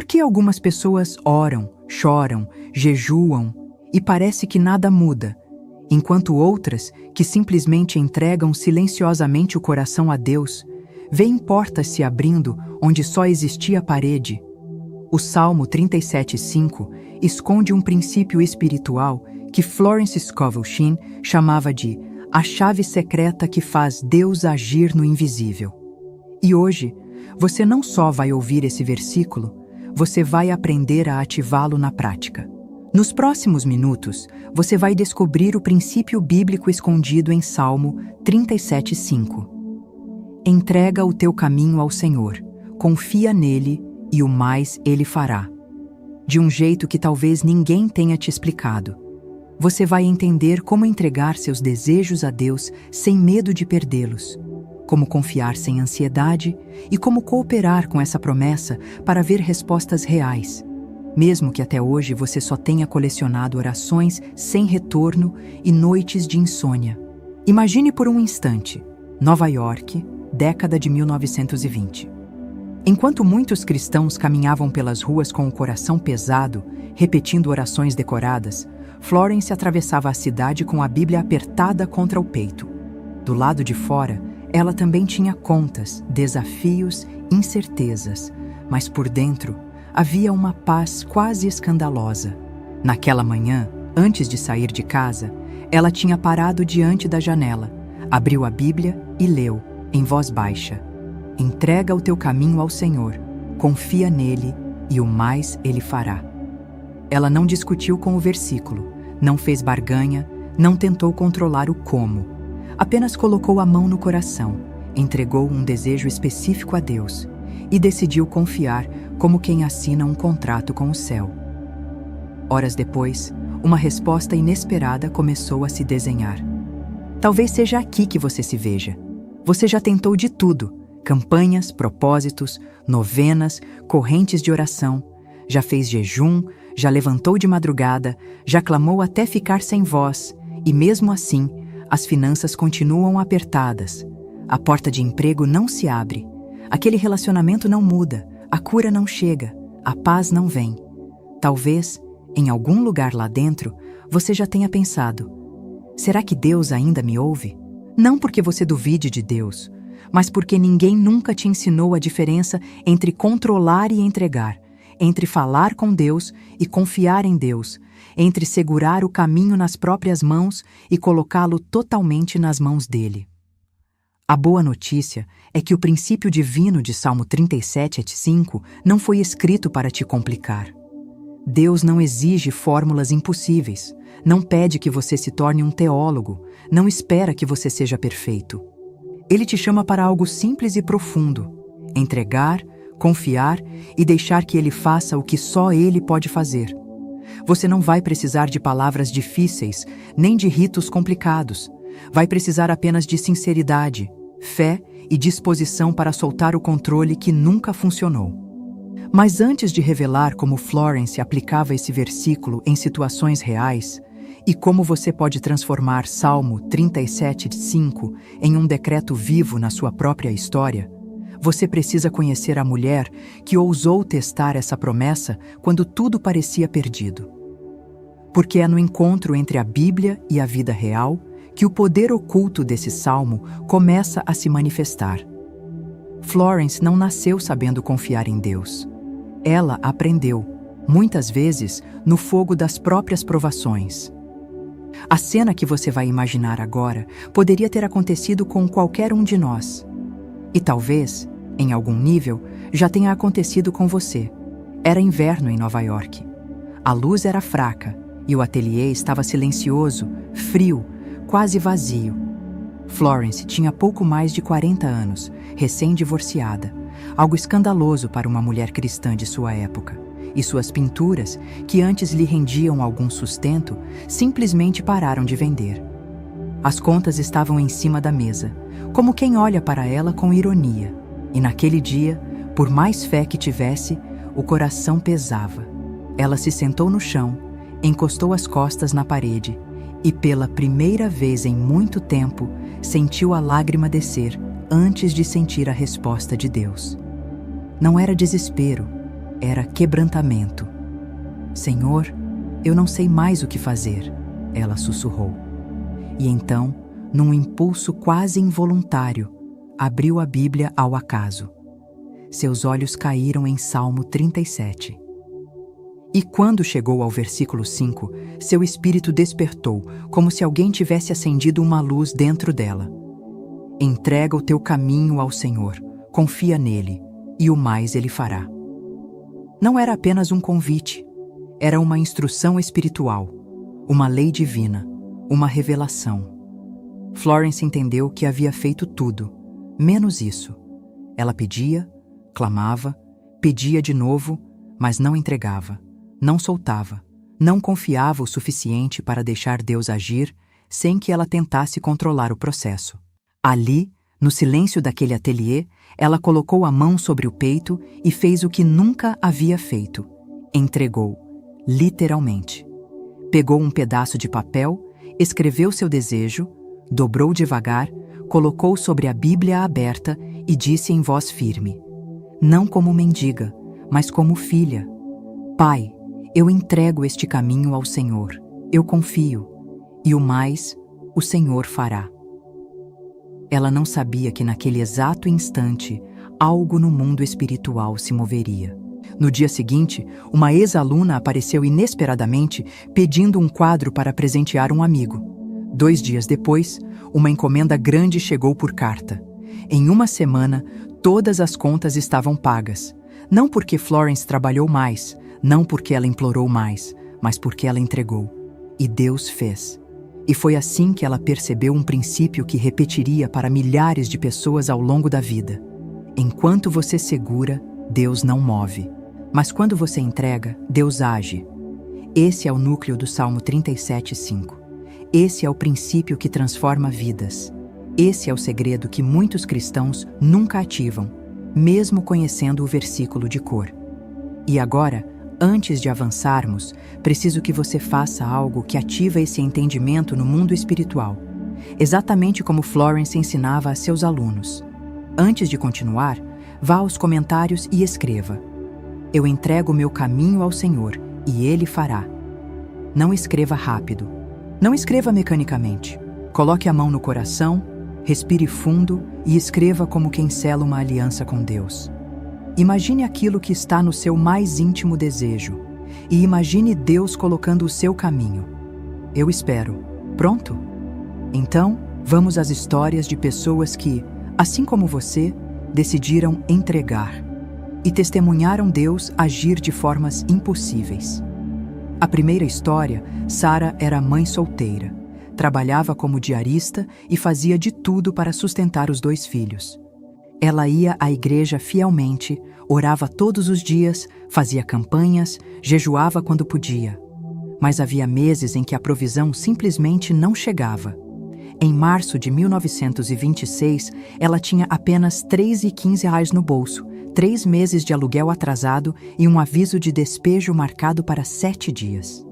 que algumas pessoas oram, choram, jejuam e parece que nada muda, enquanto outras, que simplesmente entregam silenciosamente o coração a Deus, veem portas se abrindo onde só existia parede? O Salmo 37:5 esconde um princípio espiritual que Florence Scovel Shinn chamava de a chave secreta que faz Deus agir no invisível. E hoje, você não só vai ouvir esse versículo, você vai aprender a ativá-lo na prática. Nos próximos minutos, você vai descobrir o princípio bíblico escondido em Salmo 37:5. Entrega o teu caminho ao Senhor, confia nele e o mais ele fará. De um jeito que talvez ninguém tenha te explicado. Você vai entender como entregar seus desejos a Deus sem medo de perdê-los, como confiar sem ansiedade e como cooperar com essa promessa para ver respostas reais, mesmo que até hoje você só tenha colecionado orações sem retorno e noites de insônia. Imagine por um instante, Nova York, década de 1920. Enquanto muitos cristãos caminhavam pelas ruas com o coração pesado, repetindo orações decoradas, Florence atravessava a cidade com a Bíblia apertada contra o peito. Do lado de fora, ela também tinha contas, desafios, incertezas, mas por dentro havia uma paz quase escandalosa. Naquela manhã, antes de sair de casa, ela tinha parado diante da janela, abriu a Bíblia e leu, em voz baixa: entrega o teu caminho ao Senhor, confia nele e o mais ele fará. Ela não discutiu com o versículo, não fez barganha, não tentou controlar o como. Apenas colocou a mão no coração, entregou um desejo específico a Deus e decidiu confiar como quem assina um contrato com o céu. Horas depois, uma resposta inesperada começou a se desenhar. Talvez seja aqui que você se veja. Você já tentou de tudo: campanhas, propósitos, novenas, correntes de oração, já fez jejum, já levantou de madrugada, já clamou até ficar sem voz, e mesmo assim, as finanças continuam apertadas. A porta de emprego não se abre, aquele relacionamento não muda, a cura não chega, a paz não vem. Talvez, em algum lugar lá dentro, você já tenha pensado: será que Deus ainda me ouve? Não porque você duvide de Deus, mas porque ninguém nunca te ensinou a diferença entre controlar e entregar, entre falar com Deus e confiar em Deus, entre segurar o caminho nas próprias mãos e colocá-lo totalmente nas mãos dele. A boa notícia é que o princípio divino de Salmo 37:5 não foi escrito para te complicar. Deus não exige fórmulas impossíveis, não pede que você se torne um teólogo, não espera que você seja perfeito. Ele te chama para algo simples e profundo: entregar, confiar e deixar que ele faça o que só ele pode fazer. Você não vai precisar de palavras difíceis, nem de ritos complicados. Vai precisar apenas de sinceridade, fé e disposição para soltar o controle que nunca funcionou. Mas antes de revelar como Florence aplicava esse versículo em situações reais e como você pode transformar Salmo 37:5 em um decreto vivo na sua própria história, você precisa conhecer a mulher que ousou testar essa promessa quando tudo parecia perdido. Porque é no encontro entre a Bíblia e a vida real que o poder oculto desse salmo começa a se manifestar. Florence não nasceu sabendo confiar em Deus. Ela aprendeu, muitas vezes, no fogo das próprias provações. A cena que você vai imaginar agora poderia ter acontecido com qualquer um de nós. E talvez, em algum nível, já tenha acontecido com você. Era inverno em Nova York. A luz era fraca e o ateliê estava silencioso, frio, quase vazio. Florence tinha pouco mais de 40 anos, recém-divorciada, algo escandaloso para uma mulher cristã de sua época. E suas pinturas, que antes lhe rendiam algum sustento, simplesmente pararam de vender. As contas estavam em cima da mesa, como quem olha para ela com ironia. E naquele dia, por mais fé que tivesse, o coração pesava. Ela se sentou no chão, encostou as costas na parede e, pela primeira vez em muito tempo, sentiu a lágrima descer antes de sentir a resposta de Deus. Não era desespero, era quebrantamento. Senhor, eu não sei mais o que fazer, ela sussurrou. E então, num impulso quase involuntário, abriu a Bíblia ao acaso. Seus olhos caíram em Salmo 37. E quando chegou ao versículo 5, seu espírito despertou, como se alguém tivesse acendido uma luz dentro dela. Entrega o teu caminho ao Senhor, confia nele, e o mais ele fará. Não era apenas um convite, era uma instrução espiritual, uma lei divina, uma revelação. Florence entendeu que havia feito tudo, menos isso. Ela pedia, clamava, pedia de novo, mas não entregava, não soltava, não confiava o suficiente para deixar Deus agir sem que ela tentasse controlar o processo. Ali, no silêncio daquele ateliê, ela colocou a mão sobre o peito e fez o que nunca havia feito. Entregou, literalmente. Pegou um pedaço de papel, escreveu seu desejo, dobrou devagar, colocou sobre a Bíblia aberta e disse em voz firme: não como mendiga, mas como filha. Pai, eu entrego este caminho ao Senhor, eu confio, e o mais, o Senhor fará. Ela não sabia que naquele exato instante, algo no mundo espiritual se moveria. No dia seguinte, uma ex-aluna apareceu inesperadamente pedindo um quadro para presentear um amigo. 2 dias depois, uma encomenda grande chegou por carta. Em uma semana, todas as contas estavam pagas. Não porque Florence trabalhou mais, não porque ela implorou mais, mas porque ela entregou. E Deus fez. E foi assim que ela percebeu um princípio que repetiria para milhares de pessoas ao longo da vida. Enquanto você segura, Deus não move. Mas quando você entrega, Deus age. Esse é o núcleo do Salmo 37:5. Esse é o princípio que transforma vidas. Esse é o segredo que muitos cristãos nunca ativam, mesmo conhecendo o versículo de cor. E agora, antes de avançarmos, preciso que você faça algo que ativa esse entendimento no mundo espiritual, exatamente como Florence ensinava a seus alunos. Antes de continuar, vá aos comentários e escreva: eu entrego o meu caminho ao Senhor, e Ele fará. Não escreva rápido. Não escreva mecanicamente. Coloque a mão no coração, respire fundo e escreva como quem sela uma aliança com Deus. Imagine aquilo que está no seu mais íntimo desejo e imagine Deus colocando o seu caminho. Eu espero. Pronto? Então, vamos às histórias de pessoas que, assim como você, decidiram entregar e testemunharam Deus agir de formas impossíveis. A primeira história, Sara era mãe solteira, trabalhava como diarista e fazia de tudo para sustentar os 2 filhos. Ela ia à igreja fielmente, orava todos os dias, fazia campanhas, jejuava quando podia. Mas havia meses em que a provisão simplesmente não chegava. Em março de 1926, ela tinha apenas R$3,15 no bolso, 3 meses de aluguel atrasado e um aviso de despejo marcado para 7 dias.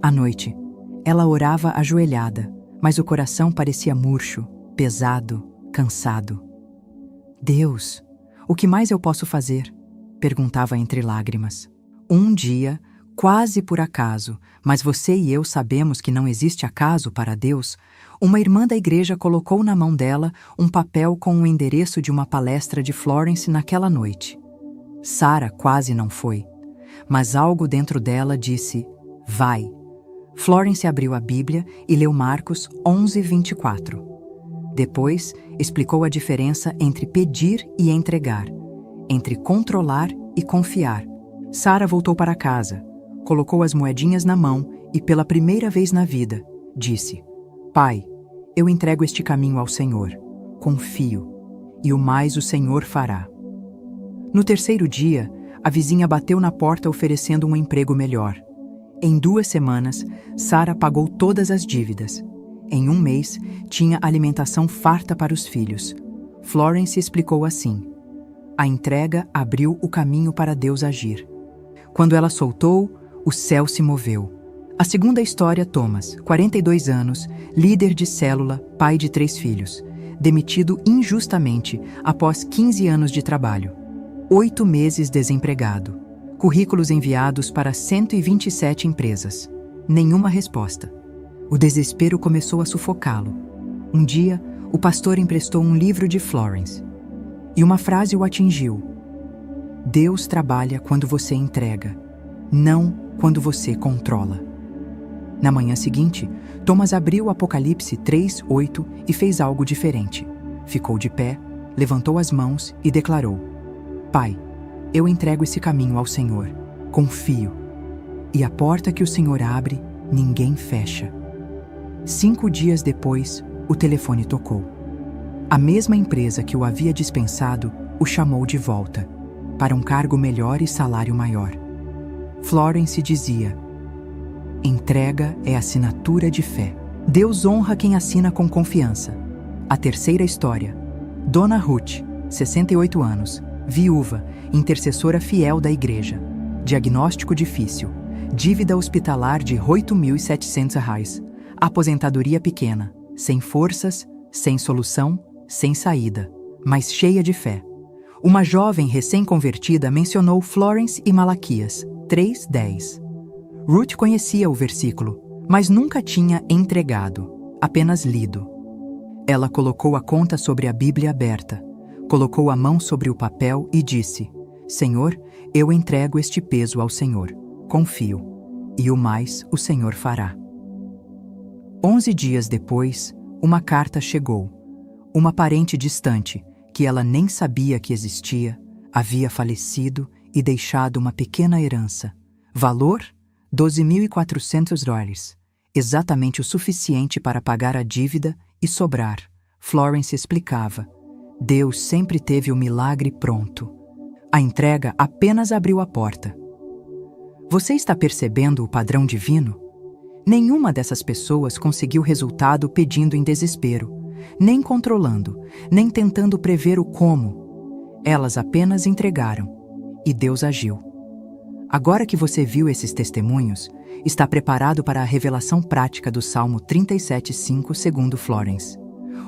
À noite, ela orava ajoelhada, mas o coração parecia murcho, pesado, cansado. Deus, o que mais eu posso fazer? Perguntava entre lágrimas. Um dia, quase por acaso, mas você e eu sabemos que não existe acaso para Deus, uma irmã da igreja colocou na mão dela um papel com o endereço de uma palestra de Florence naquela noite. Sara quase não foi, mas algo dentro dela disse: vai. Florence abriu a Bíblia e leu Marcos 11:24. Depois, explicou a diferença entre pedir e entregar, entre controlar e confiar. Sara voltou para casa, colocou as moedinhas na mão e, pela primeira vez na vida, disse: Pai, eu entrego este caminho ao Senhor, confio, e o mais o Senhor fará. No terceiro dia, a vizinha bateu na porta oferecendo um emprego melhor. Em 2 semanas, Sara pagou todas as dívidas. Em 1 mês, tinha alimentação farta para os filhos. Florence explicou assim: a entrega abriu o caminho para Deus agir. Quando ela soltou, o céu se moveu. A segunda história, Thomas, 42 anos, líder de célula, pai de 3 filhos, demitido injustamente após 15 anos de trabalho. 8 meses desempregado. Currículos enviados para 127 empresas. Nenhuma resposta. O desespero começou a sufocá-lo. Um dia, o pastor emprestou um livro de Florence. E uma frase o atingiu. Deus trabalha quando você entrega, não quando você controla. Na manhã seguinte, Thomas abriu o Apocalipse 3:8 e fez algo diferente. Ficou de pé, levantou as mãos e declarou: Pai, eu entrego esse caminho ao Senhor, confio. E a porta que o Senhor abre, ninguém fecha. 5 dias depois, o telefone tocou. A mesma empresa que o havia dispensado o chamou de volta, para um cargo melhor e salário maior. Florence dizia: entrega é assinatura de fé. Deus honra quem assina com confiança. A terceira história. Dona Ruth, 68 anos, viúva, intercessora fiel da igreja. Diagnóstico difícil. Dívida hospitalar de R$ 8.700. Aposentadoria pequena. Sem forças, sem solução, sem saída. Mas cheia de fé. Uma jovem recém-convertida mencionou Florence e Malaquias 3:10. Ruth conhecia o versículo, mas nunca tinha entregado, apenas lido. Ela colocou a conta sobre a Bíblia aberta, colocou a mão sobre o papel e disse: Senhor, eu entrego este peso ao Senhor, confio, e o mais o Senhor fará. 11 dias depois, uma carta chegou. Uma parente distante, que ela nem sabia que existia, havia falecido e deixado uma pequena herança. Valor? $12.400, exatamente o suficiente para pagar a dívida e sobrar. Florence explicava. Deus sempre teve o milagre pronto. A entrega apenas abriu a porta. Você está percebendo o padrão divino? Nenhuma dessas pessoas conseguiu resultado pedindo em desespero, nem controlando, nem tentando prever o como. Elas apenas entregaram, e Deus agiu. Agora que você viu esses testemunhos, está preparado para a revelação prática do Salmo 37:5, segundo Florence.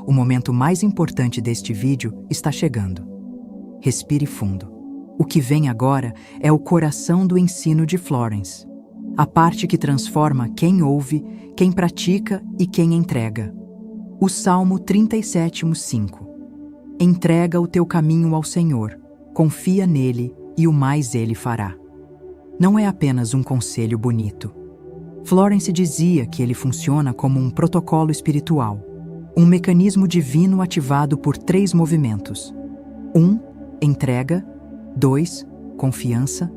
O momento mais importante deste vídeo está chegando. Respire fundo. O que vem agora é o coração do ensino de Florence. A parte que transforma quem ouve, quem pratica e quem entrega. O Salmo 37:5. Entrega o teu caminho ao Senhor, confia nele e o mais ele fará. Não é apenas um conselho bonito. Florence dizia que ele funciona como um protocolo espiritual, um mecanismo divino ativado por 3 movimentos. 1. Entrega. 2. Confiança.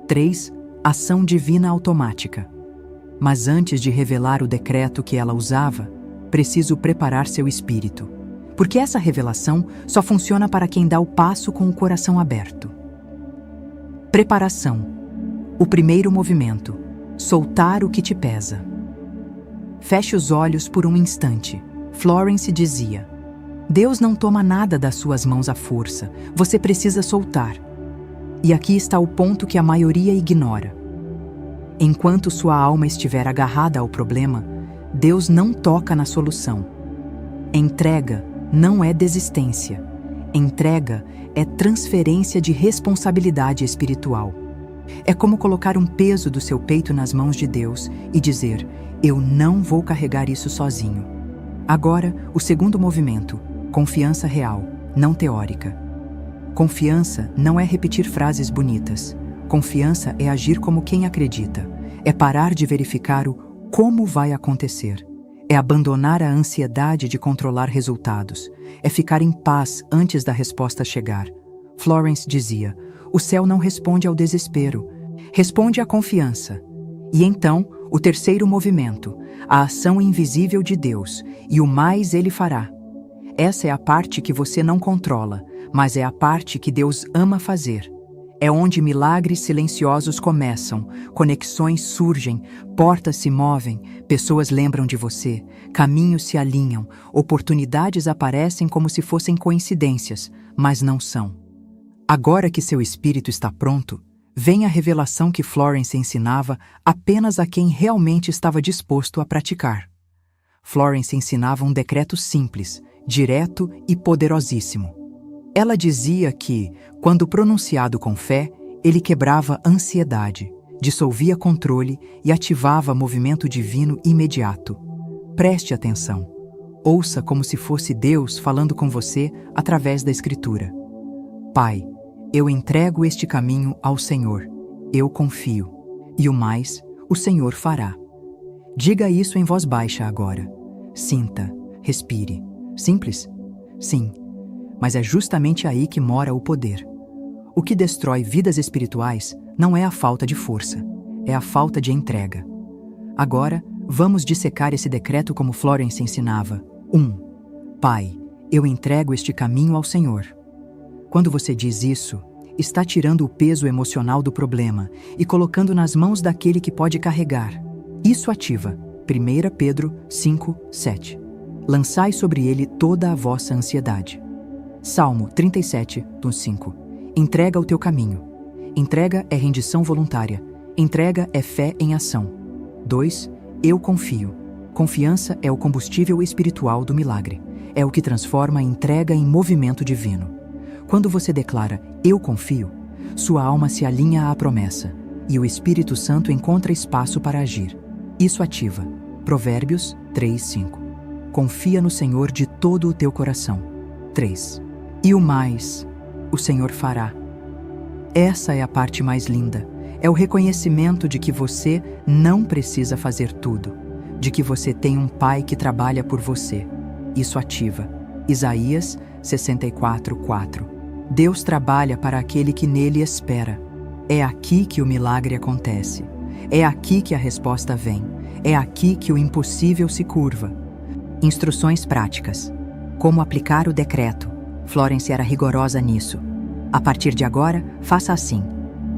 3. Ação divina automática. Mas antes de revelar o decreto que ela usava, preciso preparar seu espírito, porque essa revelação só funciona para quem dá o passo com o coração aberto. Preparação. O primeiro movimento. Soltar o que te pesa. Feche os olhos por um instante. Florence dizia: Deus não toma nada das suas mãos à força, você precisa soltar. E aqui está o ponto que a maioria ignora. Enquanto sua alma estiver agarrada ao problema, Deus não toca na solução. Entrega não é desistência. Entrega é transferência de responsabilidade espiritual. É como colocar um peso do seu peito nas mãos de Deus e dizer: eu não vou carregar isso sozinho. Agora, o segundo movimento, confiança real, não teórica. Confiança não é repetir frases bonitas. Confiança é agir como quem acredita. É parar de verificar o como vai acontecer. É abandonar a ansiedade de controlar resultados. É ficar em paz antes da resposta chegar. Florence dizia: o céu não responde ao desespero, responde à confiança. E então, o terceiro movimento, a ação invisível de Deus, e o mais ele fará. Essa é a parte que você não controla, mas é a parte que Deus ama fazer. É onde milagres silenciosos começam, conexões surgem, portas se movem, pessoas lembram de você, caminhos se alinham, oportunidades aparecem como se fossem coincidências, mas não são. Agora que seu espírito está pronto, vem a revelação que Florence ensinava apenas a quem realmente estava disposto a praticar. Florence ensinava um decreto simples, direto e poderosíssimo. Ela dizia que, quando pronunciado com fé, Ele quebrava ansiedade, dissolvia controle e ativava movimento divino imediato. Preste atenção. Ouça como se fosse Deus falando com você através da Escritura. Pai, eu entrego este caminho ao Senhor. Eu confio. E o mais, o Senhor fará. Diga isso em voz baixa agora. Sinta, respire. Simples? Sim, mas é justamente aí que mora o poder. O que destrói vidas espirituais não é a falta de força, é a falta de entrega. Agora, vamos dissecar esse decreto como Florence ensinava. 1. Pai, eu entrego este caminho ao Senhor. Quando você diz isso, está tirando o peso emocional do problema e colocando nas mãos daquele que pode carregar. Isso ativa 1 Pedro 5:7. Lançai sobre ele toda a vossa ansiedade. Salmo 37:5. Entrega o teu caminho. Entrega é rendição voluntária. Entrega é fé em ação. 2. Eu confio. Confiança é o combustível espiritual do milagre. É o que transforma a entrega em movimento divino. Quando você declara, eu confio, sua alma se alinha à promessa e o Espírito Santo encontra espaço para agir. Isso ativa Provérbios 3:5. Confia no Senhor de todo o teu coração. 3. E o mais, o Senhor fará. Essa é a parte mais linda. É o reconhecimento de que você não precisa fazer tudo, de que você tem um Pai que trabalha por você. Isso ativa Isaías 64:4. Deus trabalha para aquele que nele espera. É aqui que o milagre acontece. É aqui que a resposta vem. É aqui que o impossível se curva. Instruções práticas. Como aplicar o decreto. Florence era rigorosa nisso. A partir de agora, faça assim.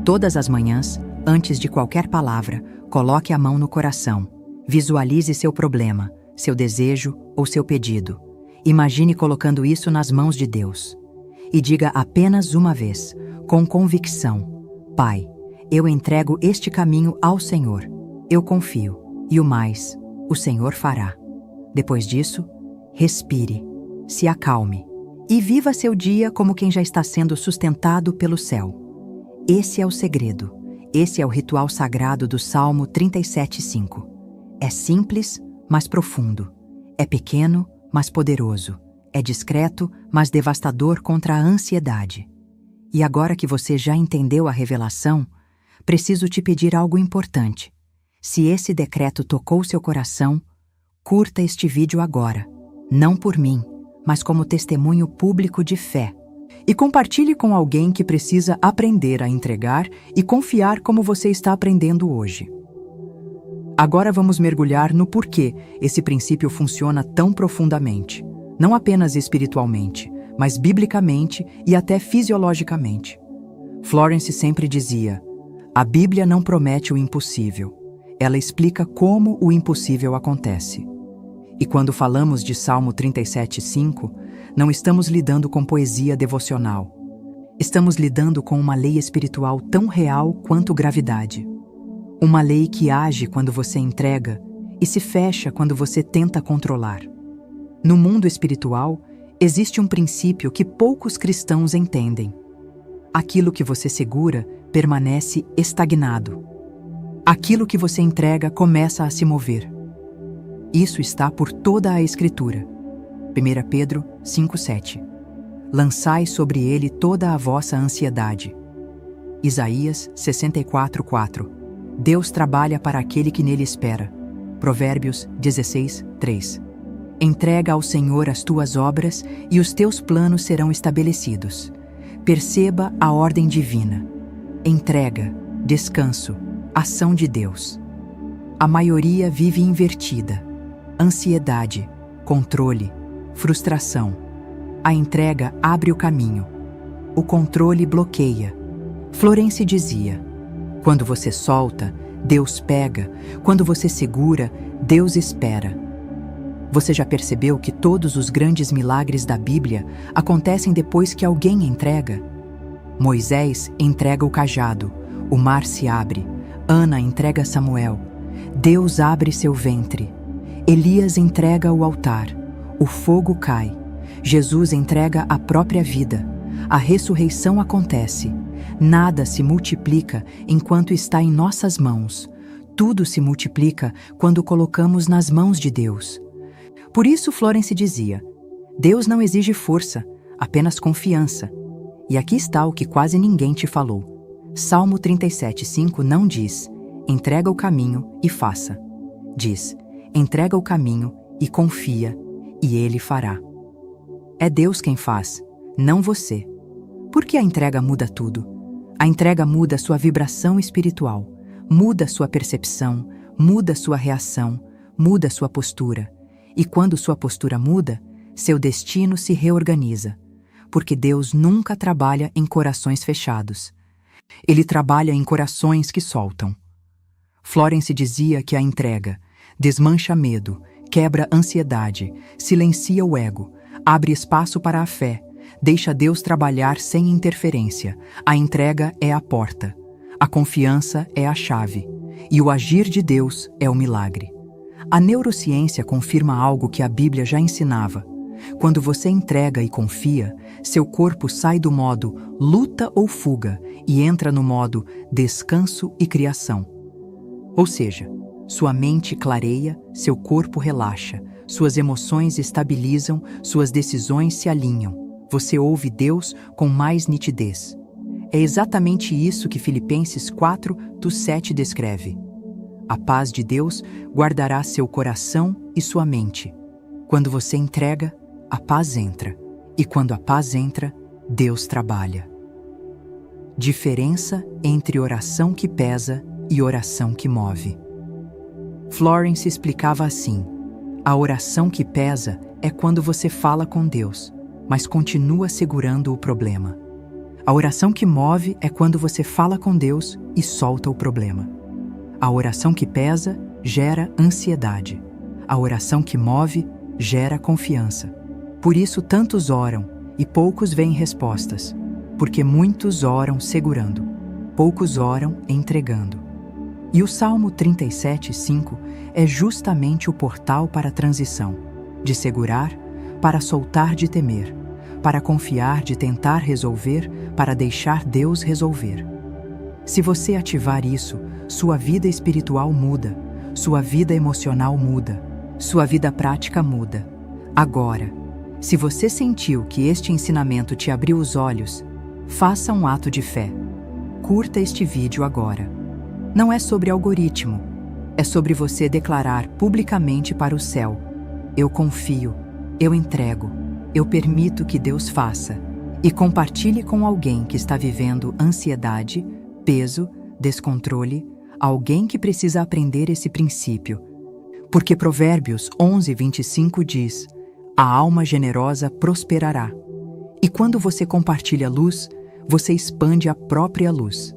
Todas as manhãs, antes de qualquer palavra, coloque a mão no coração. Visualize seu problema, seu desejo ou seu pedido. Imagine colocando isso nas mãos de Deus. E diga apenas uma vez, com convicção: Pai, eu entrego este caminho ao Senhor. Eu confio. E o mais, o Senhor fará. Depois disso, respire, se acalme e viva seu dia como quem já está sendo sustentado pelo céu. Esse é o segredo. Esse é o ritual sagrado do Salmo 37:5. É simples, mas profundo. É pequeno, mas poderoso. É discreto, mas devastador contra a ansiedade. E agora que você já entendeu a revelação, preciso te pedir algo importante. Se esse decreto tocou seu coração, curta este vídeo agora, não por mim, mas como testemunho público de fé. E compartilhe com alguém que precisa aprender a entregar e confiar como você está aprendendo hoje. Agora vamos mergulhar no porquê esse princípio funciona tão profundamente, não apenas espiritualmente, mas biblicamente e até fisiologicamente. Florence sempre dizia: a Bíblia não promete o impossível. Ela explica como o impossível acontece. E quando falamos de Salmo 37:5, não estamos lidando com poesia devocional. Estamos lidando com uma lei espiritual tão real quanto gravidade. Uma lei que age quando você entrega e se fecha quando você tenta controlar. No mundo espiritual, existe um princípio que poucos cristãos entendem. Aquilo que você segura permanece estagnado. Aquilo que você entrega começa a se mover. Isso está por toda a Escritura. 1 Pedro 5:7. Lançai sobre ele toda a vossa ansiedade. Isaías 64:4. Deus trabalha para aquele que nele espera. Provérbios 16:3. Entrega ao Senhor as tuas obras e os teus planos serão estabelecidos. Perceba a ordem divina. Entrega, descanso, ação de Deus. A maioria vive invertida. Ansiedade, controle, frustração. A entrega abre o caminho. O controle bloqueia. Florence dizia: quando você solta, Deus pega. Quando você segura, Deus espera. Você já percebeu que todos os grandes milagres da Bíblia acontecem depois que alguém entrega? Moisés entrega o cajado, o mar se abre. Ana entrega Samuel. Deus abre seu ventre. Elias entrega o altar. O fogo cai. Jesus entrega a própria vida. A ressurreição acontece. Nada se multiplica enquanto está em nossas mãos. Tudo se multiplica quando colocamos nas mãos de Deus. Por isso Florence dizia: Deus não exige força, apenas confiança. E aqui está o que quase ninguém te falou. Salmo 37:5 não diz: entrega o caminho e faça. Diz: entrega o caminho e confia, e Ele fará. É Deus quem faz, não você. Por que a entrega muda tudo? A entrega muda sua vibração espiritual, muda sua percepção, muda sua reação, muda sua postura. E quando sua postura muda, seu destino se reorganiza. Porque Deus nunca trabalha em corações fechados. Ele trabalha em corações que soltam. Florence dizia que a entrega desmancha medo, quebra ansiedade, silencia o ego, abre espaço para a fé, deixa Deus trabalhar sem interferência. A entrega é a porta, a confiança é a chave, e o agir de Deus é o milagre. A neurociência confirma algo que a Bíblia já ensinava. Quando você entrega e confia, seu corpo sai do modo luta ou fuga e entra no modo descanso e criação. Ou seja, sua mente clareia, seu corpo relaxa, suas emoções estabilizam, suas decisões se alinham. Você ouve Deus com mais nitidez. É exatamente isso que Filipenses 4:7 descreve. A paz de Deus guardará seu coração e sua mente. Quando você entrega, a paz entra. E quando a paz entra, Deus trabalha. Diferença entre oração que pesa e oração que move. Florence explicava assim: a oração que pesa é quando você fala com Deus, mas continua segurando o problema. A oração que move é quando você fala com Deus e solta o problema. A oração que pesa gera ansiedade. A oração que move gera confiança. Por isso tantos oram e poucos veem respostas, porque muitos oram segurando, poucos oram entregando. E o Salmo 37:5 é justamente o portal para a transição, de segurar para soltar de temer, para confiar de tentar resolver, para deixar Deus resolver. Se você ativar isso, sua vida espiritual muda, sua vida emocional muda, sua vida prática muda. Agora, se você sentiu que este ensinamento te abriu os olhos, faça um ato de fé. Curta este vídeo agora. Não é sobre algoritmo, é sobre você declarar publicamente para o céu: eu confio, eu entrego, eu permito que Deus faça. E compartilhe com alguém que está vivendo ansiedade, peso, descontrole, alguém que precisa aprender esse princípio. Porque Provérbios 11:25 diz: a alma generosa prosperará. E quando você compartilha luz, você expande a própria luz.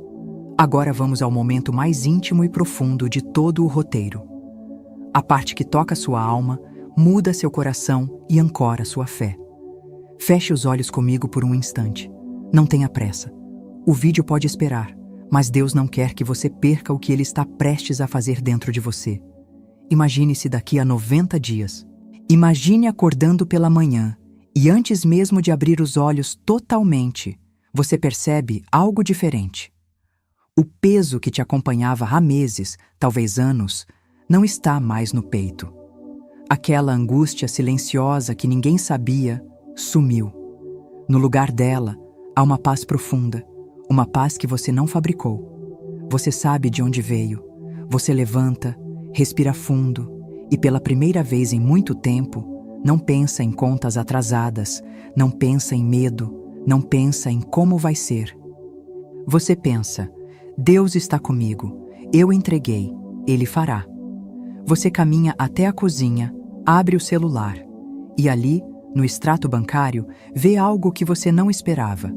Agora vamos ao momento mais íntimo e profundo de todo o roteiro. A parte que toca sua alma, muda seu coração e ancora sua fé. Feche os olhos comigo por um instante. Não tenha pressa. O vídeo pode esperar, mas Deus não quer que você perca o que Ele está prestes a fazer dentro de você. Imagine-se daqui a 90 dias. Imagine acordando pela manhã e antes mesmo de abrir os olhos totalmente, você percebe algo diferente. O peso que te acompanhava há meses, talvez anos, não está mais no peito. Aquela angústia silenciosa que ninguém sabia, sumiu. No lugar dela, há uma paz profunda, uma paz que você não fabricou. Você sabe de onde veio. Você levanta, respira fundo e pela primeira vez em muito tempo, não pensa em contas atrasadas, não pensa em medo, não pensa em como vai ser. Você pensa: Deus está comigo, eu entreguei, Ele fará. Você caminha até a cozinha, abre o celular e ali, no extrato bancário, vê algo que você não esperava.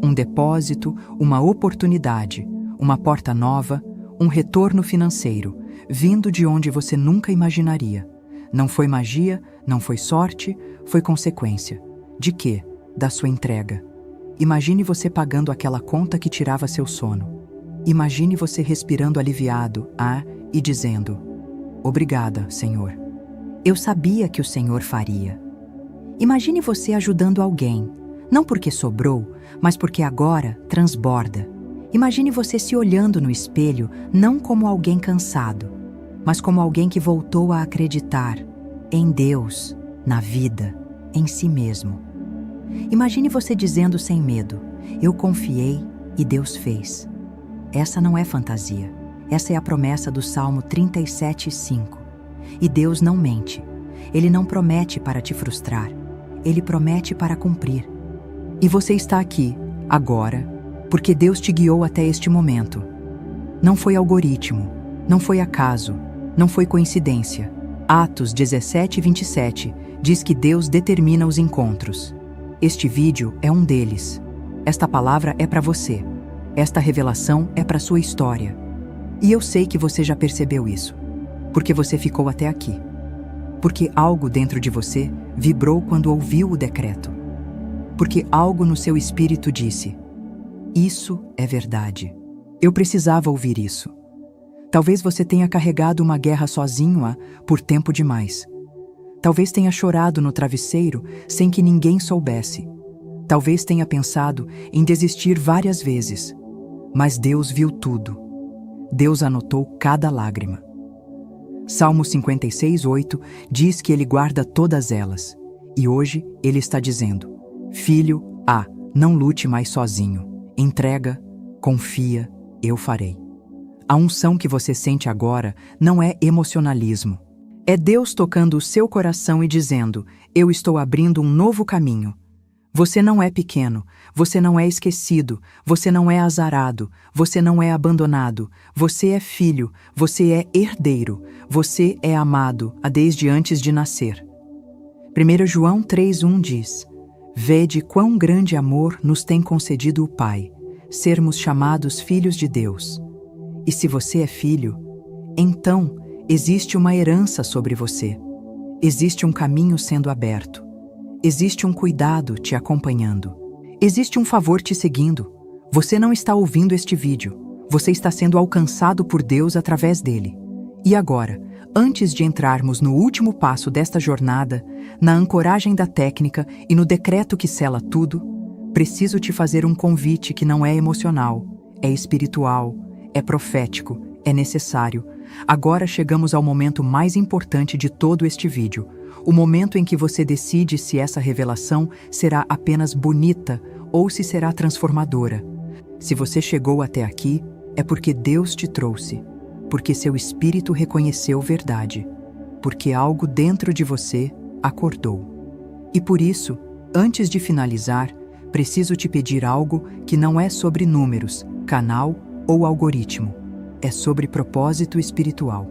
Um depósito, uma oportunidade, uma porta nova, um retorno financeiro, vindo de onde você nunca imaginaria. Não foi magia, não foi sorte, foi consequência. De quê? Da sua entrega. Imagine você pagando aquela conta que tirava seu sono. Imagine você respirando aliviado, e dizendo: obrigada, Senhor. Eu sabia que o Senhor faria. Imagine você ajudando alguém, não porque sobrou, mas porque agora transborda. Imagine você se olhando no espelho não como alguém cansado, mas como alguém que voltou a acreditar em Deus, na vida, em si mesmo. Imagine você dizendo sem medo: eu confiei e Deus fez. Essa não é fantasia. Essa é a promessa do Salmo 37:5. E Deus não mente. Ele não promete para te frustrar. Ele promete para cumprir. E você está aqui, agora, porque Deus te guiou até este momento. Não foi algoritmo, não foi acaso, não foi coincidência. Atos 17:27 diz que Deus determina os encontros. Este vídeo é um deles. Esta palavra é para você. Esta revelação é para sua história. E eu sei que você já percebeu isso, porque você ficou até aqui. Porque algo dentro de você vibrou quando ouviu o decreto. Porque algo no seu espírito disse: isso é verdade. Eu precisava ouvir isso. Talvez você tenha carregado uma guerra sozinho por tempo demais. Talvez tenha chorado no travesseiro sem que ninguém soubesse. Talvez tenha pensado em desistir várias vezes. Mas Deus viu tudo. Deus anotou cada lágrima. Salmo 56:8 diz que Ele guarda todas elas. E hoje Ele está dizendo: filho, não lute mais sozinho. Entrega, confia, eu farei. A unção que você sente agora não é emocionalismo. É Deus tocando o seu coração e dizendo: eu estou abrindo um novo caminho. Você não é pequeno, você não é esquecido, você não é azarado, você não é abandonado, você é filho, você é herdeiro, você é amado desde antes de nascer. 1 João 3:1 diz: vede quão grande amor nos tem concedido o Pai, sermos chamados filhos de Deus. E se você é filho, então existe uma herança sobre você. Existe um caminho sendo aberto. Existe um cuidado te acompanhando. Existe um favor te seguindo. Você não está ouvindo este vídeo. Você está sendo alcançado por Deus através dele. E agora, antes de entrarmos no último passo desta jornada, na ancoragem da técnica e no decreto que sela tudo, preciso te fazer um convite que não é emocional, é espiritual, é profético, é necessário. Agora chegamos ao momento mais importante de todo este vídeo. O momento em que você decide se essa revelação será apenas bonita ou se será transformadora. Se você chegou até aqui, é porque Deus te trouxe, porque seu espírito reconheceu verdade, porque algo dentro de você acordou. E por isso, antes de finalizar, preciso te pedir algo que não é sobre números, canal ou algoritmo. É sobre propósito espiritual.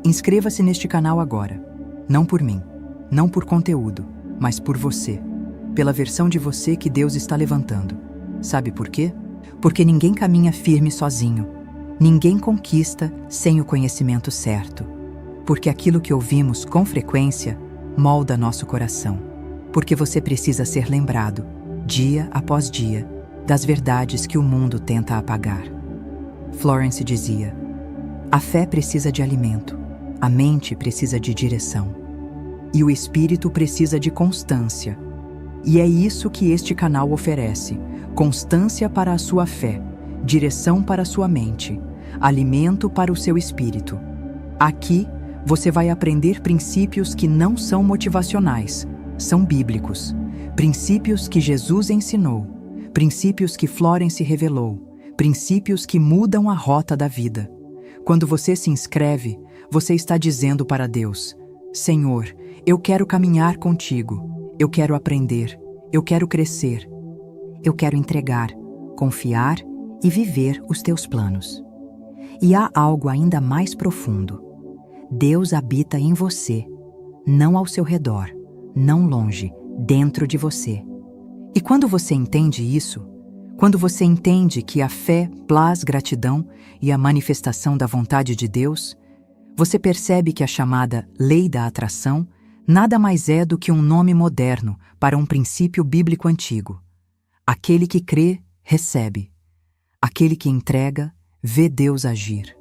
Inscreva-se neste canal agora. Não por mim, não por conteúdo, mas por você. Pela versão de você que Deus está levantando. Sabe por quê? Porque ninguém caminha firme sozinho. Ninguém conquista sem o conhecimento certo. Porque aquilo que ouvimos com frequência molda nosso coração. Porque você precisa ser lembrado, dia após dia, das verdades que o mundo tenta apagar. Florence dizia: a fé precisa de alimento, a mente precisa de direção. E o espírito precisa de constância. E é isso que este canal oferece: constância para a sua fé, direção para a sua mente, alimento para o seu espírito. Aqui, você vai aprender princípios que não são motivacionais, são bíblicos. Princípios que Jesus ensinou, princípios que Florence revelou, princípios que mudam a rota da vida. Quando você se inscreve, você está dizendo para Deus: Senhor, eu quero caminhar contigo, eu quero aprender, eu quero crescer, eu quero entregar, confiar e viver os teus planos. E há algo ainda mais profundo. Deus habita em você, não ao seu redor, não longe, dentro de você. E quando você entende isso, quando você entende que a fé plas gratidão e a manifestação da vontade de Deus, você percebe que a chamada lei da atração nada mais é do que um nome moderno para um princípio bíblico antigo. Aquele que crê, recebe. Aquele que entrega, vê Deus agir.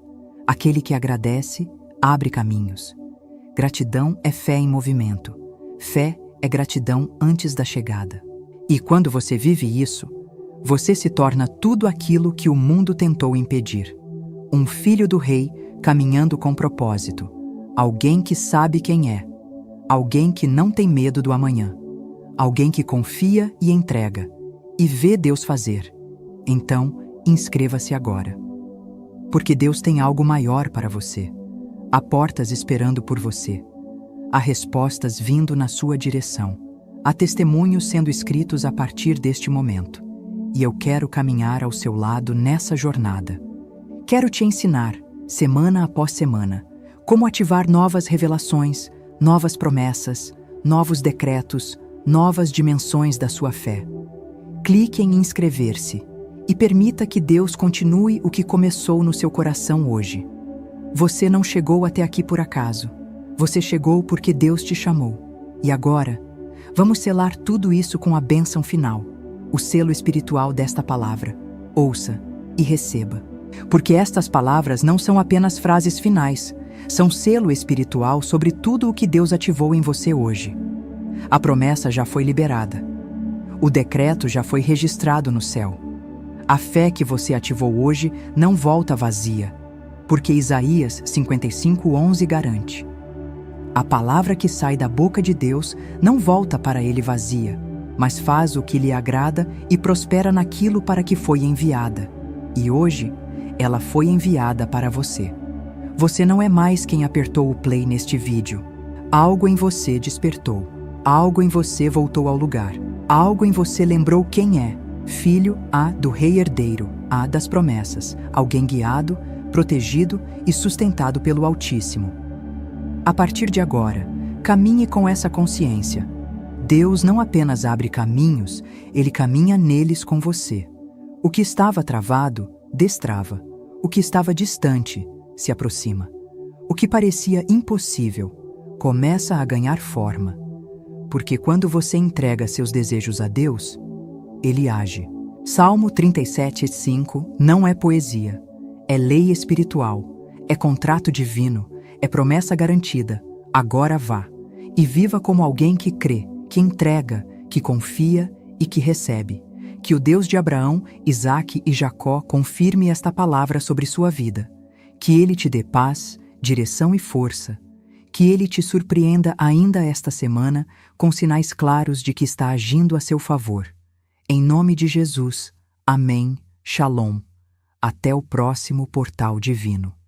Aquele que agradece, abre caminhos. Gratidão é fé em movimento. Fé é gratidão antes da chegada. E quando você vive isso, você se torna tudo aquilo que o mundo tentou impedir. Um filho do rei caminhando com propósito. Alguém que sabe quem é. Alguém que não tem medo do amanhã. Alguém que confia e entrega. E vê Deus fazer. Então, inscreva-se agora. Porque Deus tem algo maior para você. Há portas esperando por você. Há respostas vindo na sua direção. Há testemunhos sendo escritos a partir deste momento. E eu quero caminhar ao seu lado nessa jornada. Quero te ensinar, semana após semana, como ativar novas revelações, novas promessas, novos decretos, novas dimensões da sua fé. Clique em inscrever-se e permita que Deus continue o que começou no seu coração hoje. Você não chegou até aqui por acaso. Você chegou porque Deus te chamou. E agora, vamos selar tudo isso com a bênção final, o selo espiritual desta palavra. Ouça e receba. Porque estas palavras não são apenas frases finais, são selo espiritual sobre tudo o que Deus ativou em você hoje. A promessa já foi liberada. O decreto já foi registrado no céu. A fé que você ativou hoje não volta vazia, porque Isaías 55:11 garante: a palavra que sai da boca de Deus não volta para ele vazia, mas faz o que lhe agrada e prospera naquilo para que foi enviada. E hoje, ela foi enviada para você. Você não é mais quem apertou o play neste vídeo. Algo em você despertou. Algo em você voltou ao lugar. Algo em você lembrou quem é. Filho do rei herdeiro, das promessas. Alguém guiado, protegido e sustentado pelo Altíssimo. A partir de agora, caminhe com essa consciência. Deus não apenas abre caminhos, Ele caminha neles com você. O que estava travado, destrava. O que estava distante, se aproxima. O que parecia impossível, começa a ganhar forma. Porque quando você entrega seus desejos a Deus, Ele age. Salmo 37:5 não é poesia, é lei espiritual, é contrato divino, é promessa garantida. Agora vá e viva como alguém que crê, que entrega, que confia e que recebe. Que o Deus de Abraão, Isaque e Jacó confirme esta palavra sobre sua vida. Que Ele te dê paz, direção e força. Que Ele te surpreenda ainda esta semana com sinais claros de que está agindo a seu favor. Em nome de Jesus, amém, shalom. Até o próximo Portal Divino.